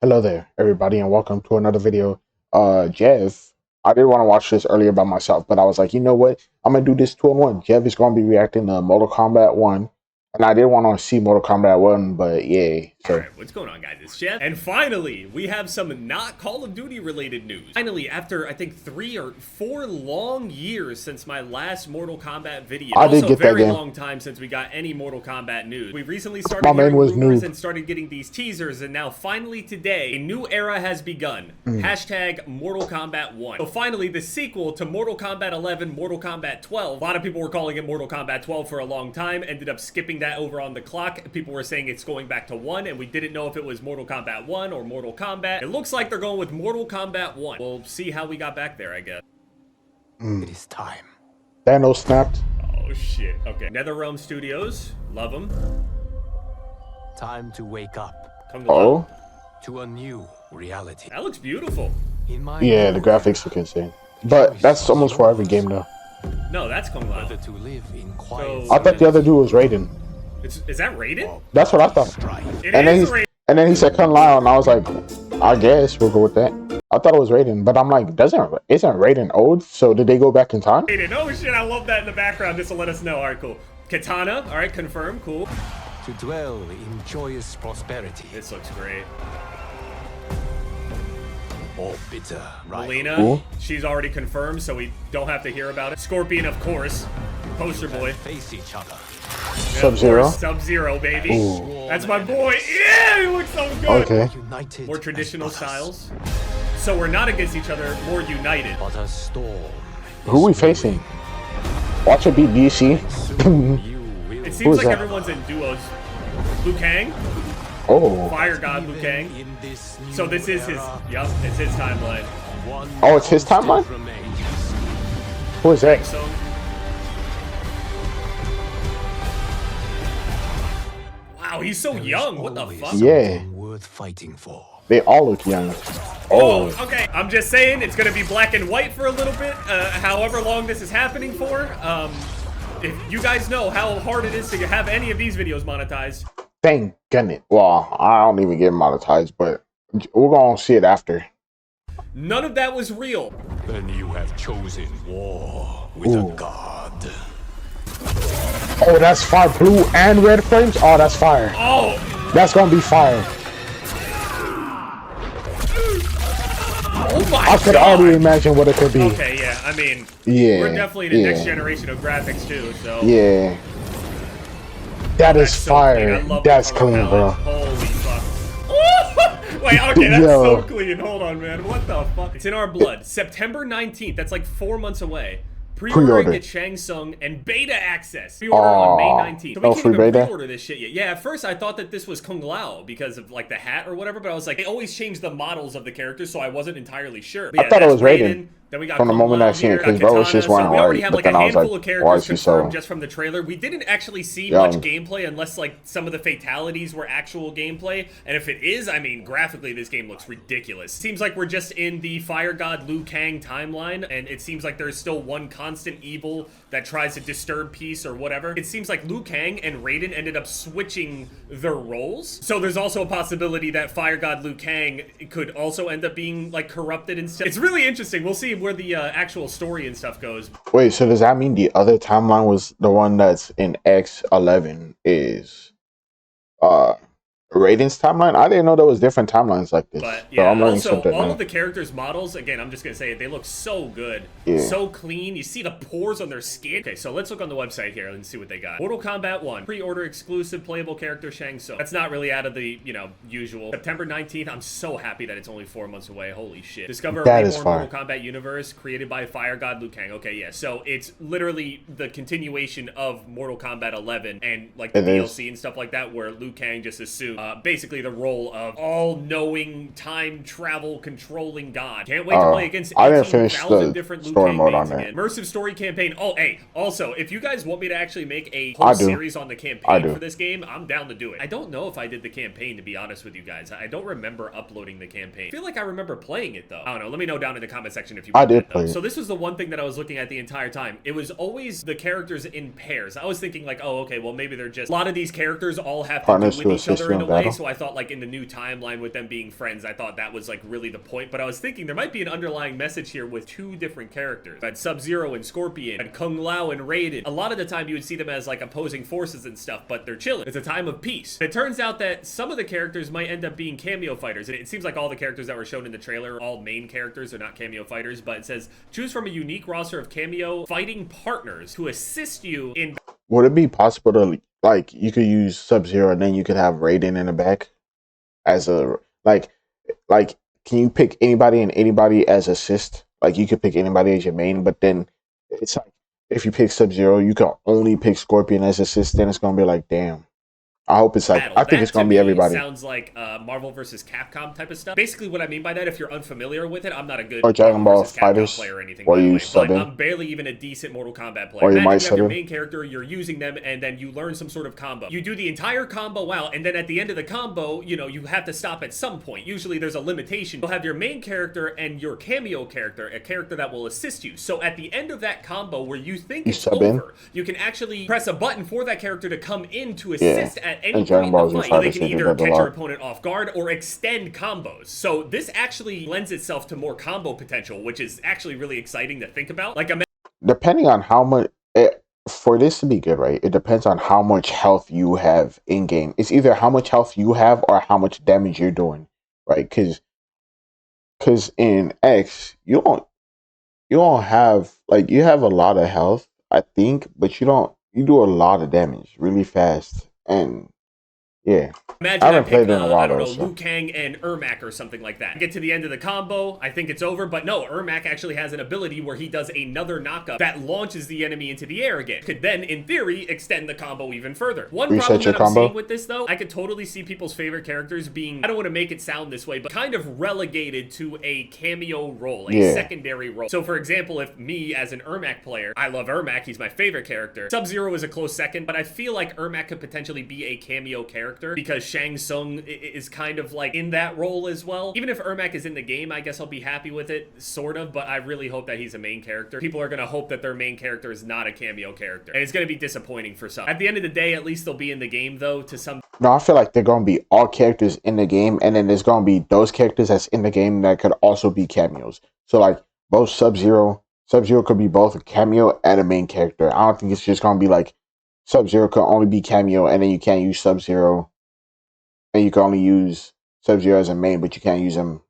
Hello there, everybody, and welcome to another video. Jeff, I did want to watch this earlier by myself, but I was like, you know what? I'm gonna do this 2-in-1. Jeff is gonna be reacting to Mortal Kombat 1, and I did want to see Mortal Kombat 1, but yeah. So Alright, what's going on, guys? It's Jeff. And finally, we have some not Call of Duty related news. Finally, after I think 3 or 4 long years since my last Mortal Kombat video. I did get that game. Also, very long time since we got any Mortal Kombat news. We recently started My man hearing was rumors noob. and started getting these teasers, and now finally today, a new era has begun. Hashtag Mortal Kombat 1. So finally, the sequel to Mortal Kombat 11, Mortal Kombat 12. A lot of people were calling it Mortal Kombat 12 for a long time, ended up skipping that over on the clock. People were saying it's going back to 1, and we didn't know if it was Mortal Kombat 1 or Mortal Kombat. It looks like they're going with Mortal Kombat 1. We'll see how we got back there, I guess. It is time. Thanos snapped. Oh, shit. Okay. NetherRealm Studios. Love them. Time to wake up Come to Oh, love. to a new reality. That looks beautiful. In my yeah, the graphics look insane. But that's almost for every game, though. No, that's Kung Lao. whether to live in quiet. So- I thought the other dude was Raiden. Is that Raiden? That's what I thought. strife. It And then is he Raiden. and then he said Kung Lao, and I was like, I guess we'll go with that. I thought it was Raiden, but I'm like, isn't Raiden old? So did they go back in time? Oh, shit. I love that in the background just to let us know. All right, cool. Katana. All right, confirm. Cool. To dwell in joyous prosperity This looks great. or bitter rivalry. Melina, Cool. she's already confirmed, so we don't have to hear about it. Scorpion, of course. Poster boy. Face each other. Sub-Zero. Sub-Zero, baby. Ooh. That's my boy. Yeah, he looks so good. Okay. United More as traditional brothers. styles. So we're not against each other, more united. But a storm. Who we facing? Watch it beat DC. Soon you will It seems is like that? everyone's in duos. Liu Kang, Oh. Fire God Liu Kang. in this new So this is his, era. yup, it's his timeline. One Oh, it's his timeline? still remains. Who is that? So, wow, he's so young. What the Always fuck? Yeah. something worth fighting for. They all look young. Oh, Oh. okay. I'm just saying it's gonna be black and white for a little bit, however long this is happening for. If you guys know how hard it is to have any of these videos monetized, Thank goodness. Well, I don't even get monetized, but we're gonna see it after. none of that was real. Then you have chosen war with Ooh. a god. Oh, that's fire. Blue and red flames? Oh, that's fire. Oh, That's gonna be fire. oh my I could god. already imagine what it could be. Okay, yeah. I mean, Yeah. we're definitely the yeah, next generation of graphics too. So Yeah. That is that's so clean. I fire. love That's the color clean, bro. palette. Holy fuck. Wait, okay, that's Yo. so clean. Hold on, man. What the fuck? It's in our blood. September 19th. That's like 4 months away. Pre-order Pre-order. get Shang Tsung and beta access. Pre-order on May 19th. So we no can't free even beta? pre-order this shit yet. Yeah, at first I thought that this was Kung Lao because of like the hat or whatever, but I was like, they always change the models of the characters, so I wasn't entirely sure. But I thought it that's was Raiden. Then we got From the Kung moment Lao I seen it, here, 'cause bro was Katana, just so wearing we already white, have but like then a I was handful like, of why characters is he so- confirmed just from the trailer. We didn't actually see Young? much gameplay unless like some of the fatalities were actual gameplay, and if it is, I mean, graphically this game looks ridiculous. Seems like we're just in the Fire God Liu Kang timeline, and it seems like there's still one constant evil that tries to disturb peace or whatever. It seems like Liu Kang and Raiden ended up switching their roles, so there's also a possibility that Fire God Liu Kang could also end up being like corrupted instead. It's really interesting. We'll see where the actual story and stuff goes. Wait, so does that mean the other timeline was the one that's in X11 is Raiden's timeline? I didn't know there was different timelines like this. But So yeah, I'm learning also something all now. of the characters' models, again, I'm just gonna say it, they look so good, Yeah. so clean. You see the pores on their skin. Okay, so let's look on the website here and see what they got. Mortal Kombat 1, pre-order exclusive playable character Shang Tsung. That's not really out of the usual. September 19th. I'm so happy that it's only 4 months away. Holy shit! Discover That a is reborn fire. Mortal Kombat universe created by Fire God Liu Kang. Okay, yeah. So it's literally the continuation of Mortal Kombat 11 and like the It is. DLC and stuff like that, where Liu Kang just assumed basically the role of all-knowing, time travel controlling god. Can't wait to play against I didn't finish 18,000 the different Liu story Kang mode mains on again. there. Immersive story campaign. Oh, hey, also, if you guys want me to actually make a I whole do. series on the I campaign do. for this game, I'm down to do it. I don't know if I did the campaign, to be honest with you guys. I don't remember uploading the campaign. I feel like I remember playing it, though. I don't know. Let me know down in the comment section if you I want did that, though. play it. So this was the one thing that I was looking at the entire time. It was always the characters in pairs. I was thinking like, oh, okay, well, maybe they're just... A lot of these characters all have to Partners do to with each assist other in a them. way. battle. So I thought like in the new timeline with them being friends, I thought that was like really the point. But I was thinking there might be an underlying message here with two different characters. Had Sub-Zero and Scorpion, and Kung Lao and Raiden. A lot of the time you would see them as like opposing forces and stuff, but they're chilling. It's a time of peace. And it turns out that some of the characters might end up being cameo fighters. And it seems like all the characters that were shown in the trailer are all main characters. They're not cameo fighters, but it says choose from a unique roster of cameo fighting partners to assist you in. Would it be possible to, like, you could use Sub-Zero and then you could have Raiden in the back as a, like, can you pick anybody and anybody as assist? Like, you could pick anybody as your main, but then it's like, if you pick Sub-Zero, you can only pick Scorpion as assist, then it's going to be like, damn. I hope it's like, I think it's going to be everybody. Sounds like Marvel versus Capcom type of stuff. Basically, what I mean by that, if you're unfamiliar with it, I'm not a good or Dragon Ball FighterZ player or anything, or you but I'm barely even a decent Mortal Kombat player. Or you might you have your main character, you're using them, and then you learn some sort of combo. You do the entire combo out, and then at the end of the combo, you know, you have to stop at some point. Usually there's a limitation. You'll have your main character and your cameo character, a character that will assist you. So at the end of that combo where you think it's over, you can actually press a button for that character to come in to assist at any point in the fight. So they can either catch your opponent off guard or extend combos. So this actually lends itself to more combo potential, which is actually really exciting to think about. Like, depending on how much, for this to be good, right? It depends on how much health you have in game. It's either how much health you have or how much damage you're doing, right? Because in X, you don't have, like, you have a lot of health, I think, but you do a lot of damage really fast. And yeah. Imagine I haven't played in a while, I don't know, Liu Kang and Ermac or something like that. Get to the end of the combo, I think it's over, but no, Ermac actually has an ability where he does another knockup that launches the enemy into the air again. Could then, in theory, extend the combo even further. One problem that I'm seeing with this, though, I could totally see people's favorite characters being, I don't want to make it sound this way, but kind of relegated to a cameo role, a secondary role. So, for example, if me, as an Ermac player, I love Ermac, he's my favorite character. Sub-Zero is a close second, but I feel like Ermac could potentially be a cameo character because Shang Tsung is kind of like in that role as well. Even if Ermac is in the game, I guess I'll be happy with it, sort of, but I really hope that he's a main character. People are going to hope that their main character is not a cameo character, and it's going to be disappointing for some. At the end of the day, at least they'll be in the game, though, to some... No, I feel like they're going to be all characters in the game, and then there's going to be those characters that's in the game that could also be cameos. So, like, both Sub-Zero could be both a cameo and a main character. I don't think it's just going to be like Sub-Zero could only be cameo, and then you can't use Sub-Zero, and you can only use Sub-Zero as a main, but you can't use him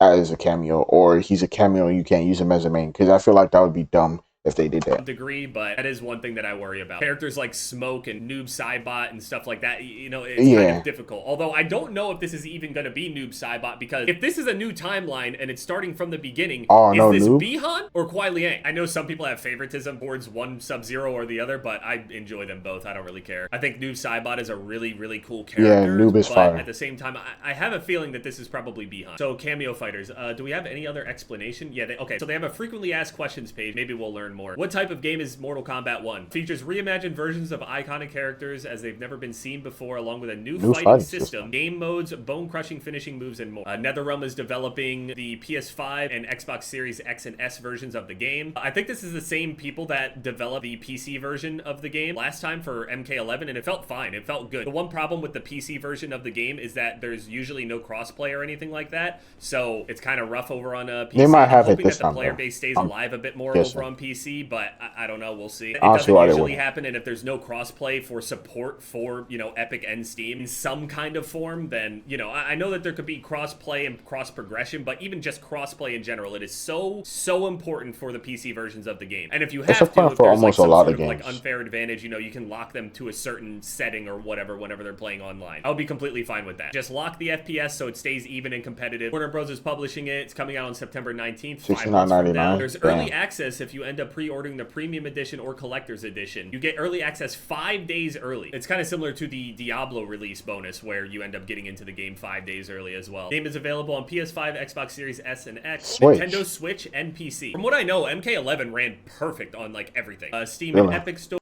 as a cameo, or he's a cameo and you can't use him as a main, because I feel like that would be dumb if they did that. Degree, but that is one thing that I worry about. Characters like Smoke and Noob Saibot and stuff like that, you know, it's kind of difficult. Although I don't know if this is even going to be Noob Saibot, because if this is a new timeline and it's starting from the beginning, is this Bi-Han or Kuai Liang? I know some people have favoritism towards one Sub-Zero or the other, but I enjoy them both. I don't really care. I think Noob Saibot is a really, really cool character. Yeah, Noob is fire. At the same time, I have a feeling that this is probably Bi-Han. So, cameo fighters. Do we have any other explanation? Yeah, okay. So they have a frequently asked questions page. Maybe we'll learn more. What type of game is Mortal Kombat 1? Features reimagined versions of iconic characters as they've never been seen before, along with a new fighting system, game modes, bone-crushing finishing moves, and more. NetherRealm is developing the PS5 and Xbox Series X and S versions of the game. I think this is the same people that developed the PC version of the game last time for MK11, and it felt fine. It felt good. The one problem with the PC version of the game is that there's usually no crossplay or anything like that, so it's kind of rough over on PC. They might have it this time, the player base stays alive a bit more over on PC, but I don't know. We'll see. It doesn't usually happen, and if there's no crossplay for support for, you know, Epic and Steam in some kind of form, then, you know, I know that there could be crossplay and cross progression, but even just crossplay in general, it is so important for the PC versions of the game. And if you have to, if there's like some sort of like unfair advantage, you know, you can lock them to a certain setting or whatever whenever they're playing online. I'll be completely fine with that. Just lock the FPS so it stays even and competitive. Warner Bros. Is publishing it. It's coming out on September 19th. $69.99. There's early access if you end up pre-ordering the premium edition or collector's edition. You get early access 5 days early. It's kind of similar to the Diablo release bonus where you end up getting into the game 5 days early as well. The game is available on PS5, Xbox Series S and X, Nintendo Switch, and PC. From what I know, MK11 ran perfect on like everything. Steam and Epic Store.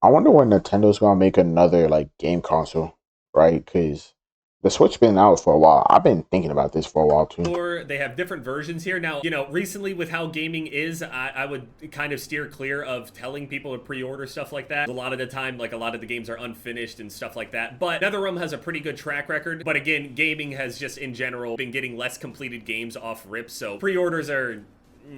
I wonder when Nintendo's gonna make another like game console, right? Because The Switch been out for a while. I've been thinking about this for a while too. Or they have different versions here. Now, you know, recently with how gaming is, I would kind of steer clear of telling people to pre-order stuff like that. A lot of the time, like a lot of the games are unfinished and stuff like that. But NetherRealm has a pretty good track record. But again, gaming has just in general been getting less completed games off rip. So pre-orders are...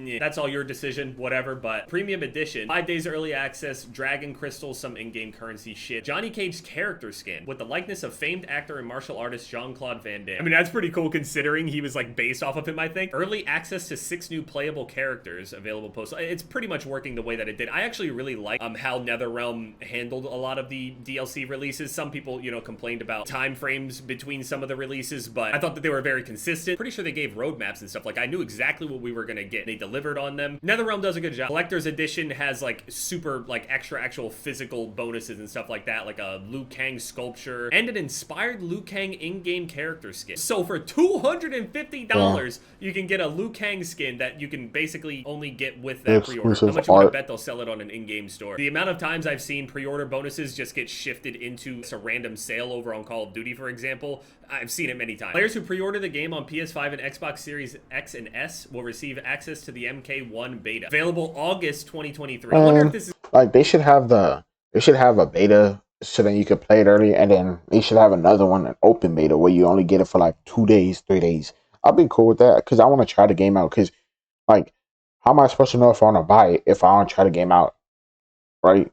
yeah, that's all your decision, whatever. But premium edition, 5 days early access, dragon crystals, some in-game currency shit, Johnny Cage's character skin with the likeness of famed actor and martial artist Jean-Claude Van Damme. I mean, that's pretty cool considering he was like based off of him, I think. Early access to 6 new playable characters available post. It's pretty much working the way that it did. I actually really like how NetherRealm handled a lot of the DLC releases. Some people, you know, complained about time frames between some of the releases, but I thought that they were very consistent. Pretty sure they gave roadmaps and stuff. Like I knew exactly what we were gonna get. They delivered on them. NetherRealm does a good job. Collector's Edition has like super like extra actual physical bonuses and stuff like that, like a Liu Kang sculpture and an inspired Liu Kang in-game character skin. So for $250, you can get a Liu Kang skin that you can basically only get with that pre-order. How much you want to bet they'll sell it on an in-game store? The amount of times I've seen pre-order bonuses just get shifted into a random sale over on Call of Duty, for example, I've seen it many times. Players who pre-order the game on PS5 and Xbox Series X and S will receive access to the MK1 beta, available August 2023. I wonder if this is like they should have a beta so then you could play it early, and then they should have another one, an open beta where you only get it for like 2 days, 3 days. I'll be cool with that because I want to try the game out. Because like, how am I supposed to know if I want to buy it if I don't try the game out, right?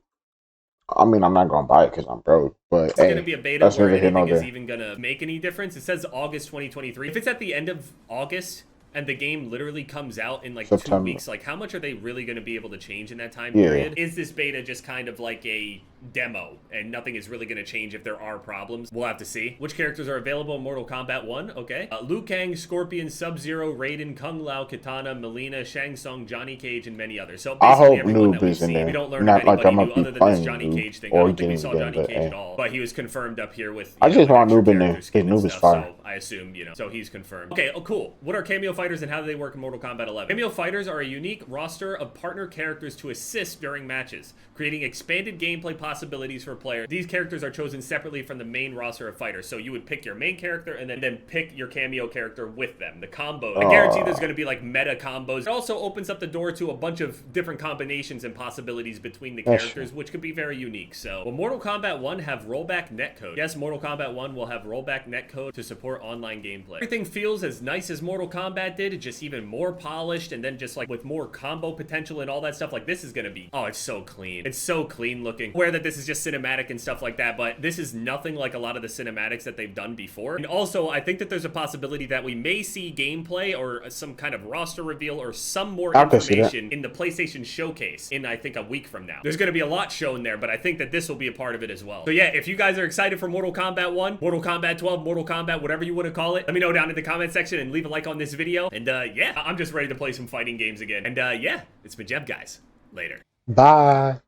I mean, I'm not gonna buy it because I'm broke, but it's going to be a beta where anything is even going to make any difference. It says August 2023. If it's at the end of August and the game literally comes out in like September. 2 weeks, like how much are they really going to be able to change in that time period? Is this beta just kind of like a demo and nothing is really going to change if there are problems? We'll have to see. Which characters are available in Mortal Kombat 1? Okay. Liu Kang, Scorpion, Sub-Zero, Raiden, Kung Lao, Katana, Melina, Shang Tsung, Johnny Cage, and many others. So basically everyone that we've seen. We don't learn of anybody new other than this Johnny Cage thing. I don't think we saw Johnny Cage at all, but he was confirmed up here with I just want Noob in there because Noob is fire. So I assume, you know, so he's confirmed. Okay, oh cool. What are cameo fighters and how do they work in Mortal Kombat 11? Cameo fighters are a unique roster of partner characters to assist during matches, creating expanded gameplay possibilities for players. These characters are chosen separately from the main roster of fighters. So you would pick your main character and then pick your cameo character with them. The combo. I guarantee there's going to be like meta combos. It also opens up the door to a bunch of different combinations and possibilities between the characters, which could be very unique. So will Mortal Kombat 1 have rollback netcode? Yes, Mortal Kombat 1 will have rollback netcode to support online gameplay. Everything feels as nice as Mortal Kombat did, just even more polished, and then just like with more combo potential and all that stuff. Like this is going to be, oh, it's so clean. It's so clean looking. Aware that this is just cinematic and stuff like that, but this is nothing like a lot of the cinematics that they've done before. And also, I think that there's a possibility that we may see gameplay or some kind of roster reveal or some more information in the PlayStation Showcase in, I think, a week from now. There's going to be a lot shown there, but I think that this will be a part of it as well. So yeah, if you guys are excited for Mortal Kombat 1, Mortal Kombat 12, Mortal Kombat, whatever you want to call it, let me know down in the comment section and leave a like on this video. And yeah, I'm just ready to play some fighting games again. And yeah, it's been Jeb, guys. Later. Bye.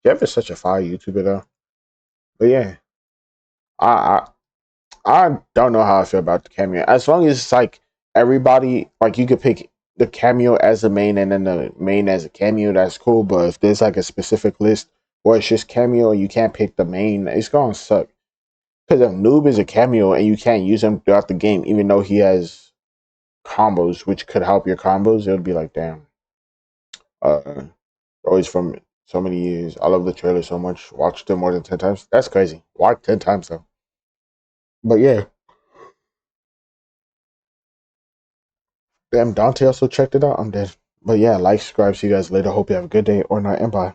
Jeff is such a fire YouTuber though. But yeah, I don't know how I feel about the cameo. As long as it's like everybody, like you could pick the cameo as the main and then the main as a cameo, that's cool. But if there's like a specific list where it's just cameo and you can't pick the main, it's gonna suck. Because if Noob is a cameo and you can't use him throughout the game, even though he has combos which could help your combos, it would be like, damn. Always from so many years. I love the trailer so much. Watched it more than 10 times. That's crazy. Why 10 times though? But yeah. Damn, Dante also checked it out. I'm dead. But yeah, like, subscribe. See you guys later. Hope you have a good day or night, and bye.